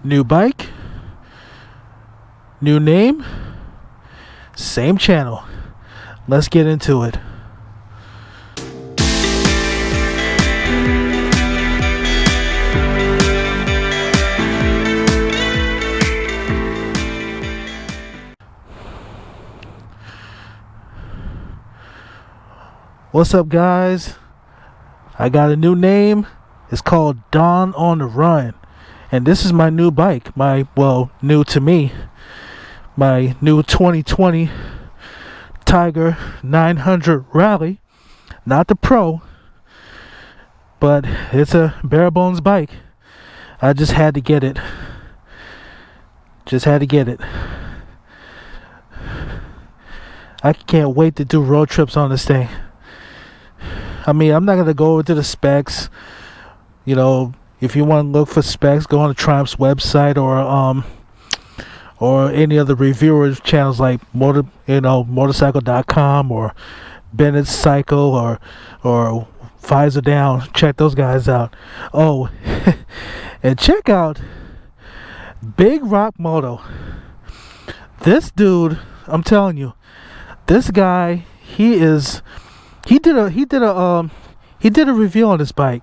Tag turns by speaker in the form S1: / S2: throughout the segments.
S1: New bike, new name, same channel. Let's get into it. What's up, guys? I got a new name. It's called Dawn on the Run. And this is my new bike. New to me. My new 2020 Tiger 900 Rally. Not the Pro, but it's a bare bones bike. I just had to get it. I can't wait to do road trips on this thing. I mean, I'm not going to go into the specs. You know, if you want to look for specs, go on the Triumph's website or any other reviewers channels like motorcycle.com or Bennett's Cycle or Pfizer Down. Check those guys out. Oh, and check out Big Rock Moto. This dude, I'm telling you, this guy, he did a review on this bike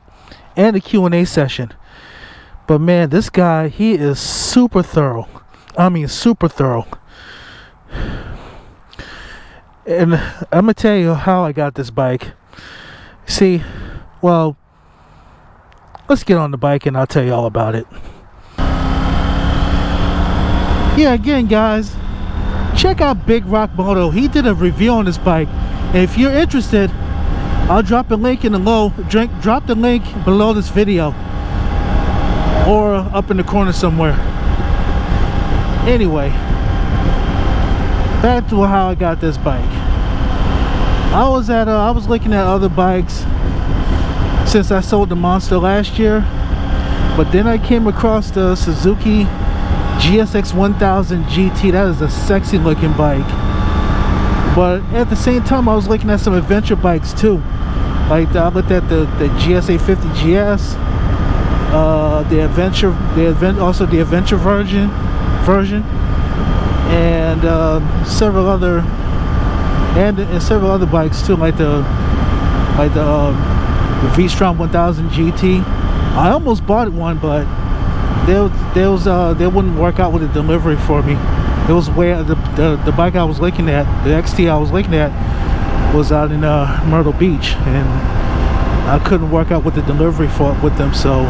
S1: and a Q&A session. But man, this guy, he is super thorough. I mean, super thorough. And I'm gonna tell you how I got this bike. See, well, let's get on the bike and I'll tell you all about it. Yeah, again, guys, check out Big Rock Moto. He did a review on this bike. And if you're interested, I'll drop a link drop the link below this video or up in the corner somewhere. Anyway, back to how I got this bike. I was looking at other bikes since I sold the Monster last year, but then I came across the Suzuki GSX 1000 GT. That is a sexy looking bike. But at the same time, I was looking at some adventure bikes too. Like I looked at the GSA 50 GS, the adventure version, and several other bikes too, like the V-Strom 1000 GT. I almost bought one, but they wouldn't work out with the delivery for me. It was where the bike I was looking at, the XT I was looking at, was out in Myrtle Beach, and I couldn't work out with the delivery with them, so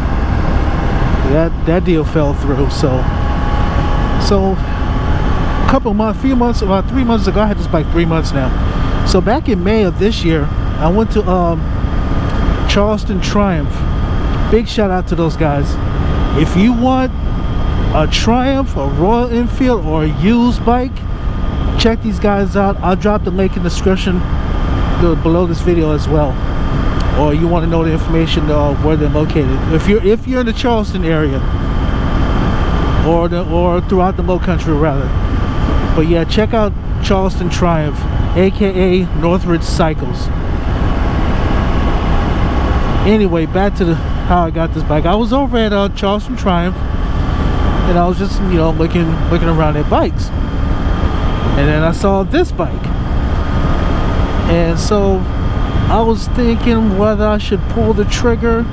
S1: that deal fell through. So about 3 months ago, I had this bike 3 months now. So back in May of this year, I went to Charleston Triumph. Big shout out to those guys. If you want a Triumph, a Royal Enfield, or a used bike, check these guys out. I'll drop the link in the description below this video as well. Or you want to know the information where they're located. If you're in the Charleston area, or throughout the Low Country rather. But yeah, check out Charleston Triumph, aka Northridge Cycles. Anyway, back to how I got this bike. I was over at Charleston Triumph, and I was just looking around at bikes, and then I saw this bike, and so I was thinking whether I should pull the trigger.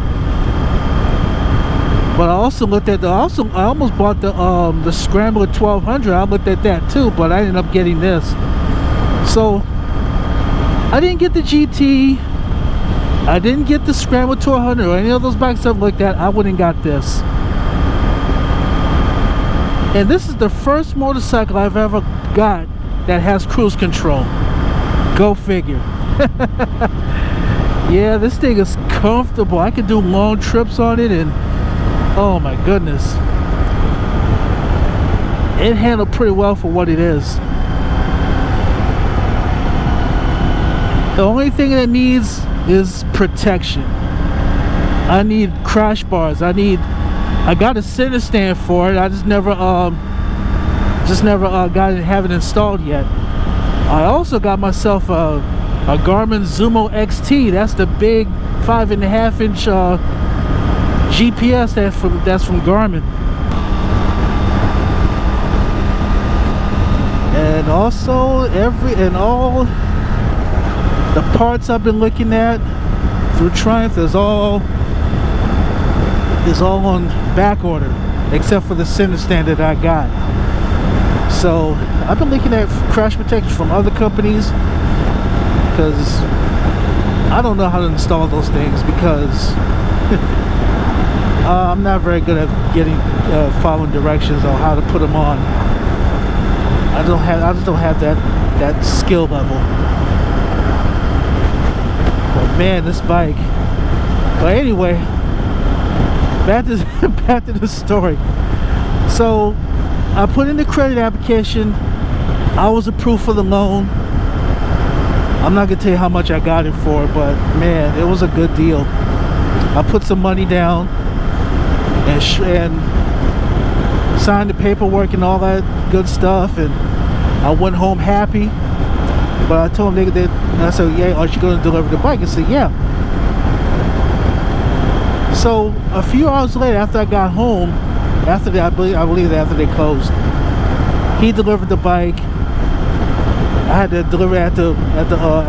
S1: But I also looked at I almost bought the Scrambler 1200. I looked at that too, but I ended up getting this. So I didn't get the GT, I didn't get the Scrambler 1200 or any of those bikes I've looked at. I wouldn't got this. And this is the first motorcycle I've ever got that has cruise control. Go figure. Yeah, this thing is comfortable. I could do long trips on it, and oh my goodness, it handled pretty well for what it is. The only thing it needs is protection. I need crash bars. I got a center stand for it. I just never have it installed yet. I also got myself a Garmin Zumo XT. That's the big 5.5-inch GPS that's from Garmin. And also all the parts I've been looking at through Triumph is all on back order, except for the center stand that I got. So I've been looking at crash protection from other companies, because I don't know how to install those things, because I'm not very good at following directions on how to put them on. I just don't have that skill level. But man, this bike. But anyway, back to the story. So I put in the credit application. I was approved for the loan. I'm not gonna tell you how much I got it for, but man, it was a good deal. I put some money down and signed the paperwork and all that good stuff, and I went home happy. But I told them I said, "Yeah, are you gonna deliver the bike?" I said, "Yeah." So a few hours later, after I got home, I believe after they closed, he delivered the bike. I had to deliver it at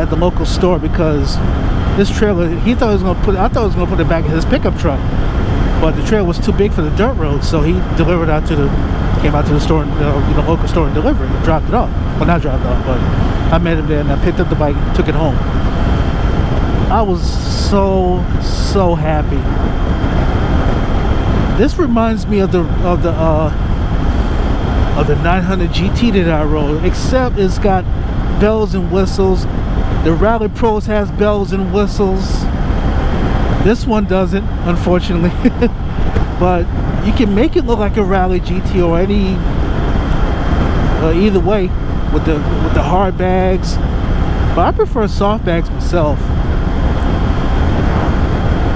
S1: the local store, because this trailer, I thought he was gonna put it back in his pickup truck, but the trailer was too big for the dirt road, so he delivered came out to the store, the local store, and delivered it, dropped it off. Well, not dropped it off, but I met him there, and I picked up the bike, took it home. I was so happy. This reminds me of the 900 GT that I rode, except it's got bells and whistles. The Rally Pros has bells and whistles. This one doesn't, unfortunately. But you can make it look like a Rally GT or either way with the hard bags. But I prefer soft bags myself.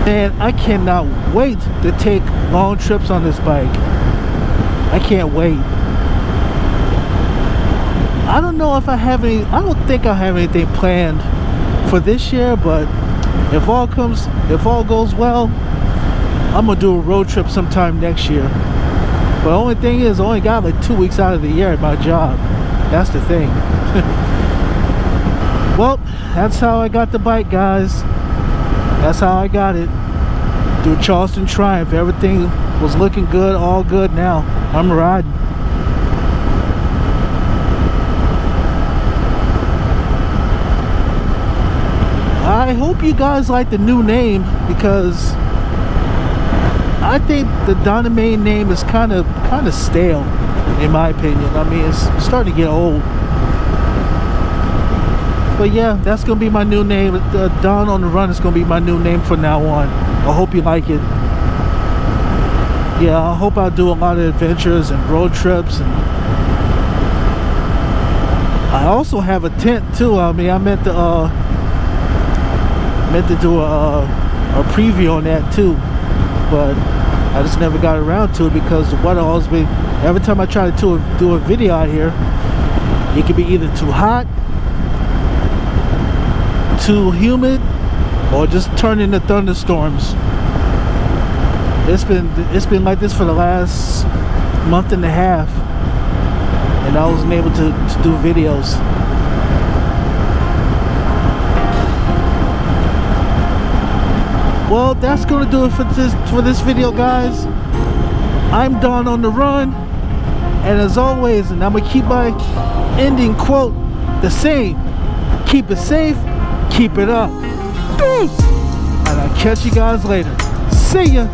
S1: And I cannot wait to take long trips on this bike. I can't wait. I don't know if I don't think I have anything planned for this year, but if all goes well, I'm gonna do a road trip sometime next year. But the only thing is, I only got like 2 weeks out of the year at my job. That's the thing. Well, that's how I got the bike, guys. That's how I got it. Through Charleston Triumph. Everything was looking good, all good now. I'm riding. I hope you guys like the new name, because I think the Dynamane name is kind of stale, in my opinion. I mean, it's starting to get old. But yeah, that's gonna be my new name. Don on the Run is gonna be my new name from now on. I hope you like it. Yeah, I hope I do a lot of adventures and road trips, and I also have a tent too. I mean, I meant to do a preview on that too, but I just never got around to it, because the weather always been, every time I try to do a video out here, it can be either too hot, too humid, or just turn into thunderstorms. It's been like this for the last month and a half, and I wasn't able to do videos. Well, that's gonna do it for this video, guys. I'm Don on the Run, and as always, and I'm gonna keep my ending quote the same: keep it safe, keep it up. Peace! And I'll catch you guys later. See ya!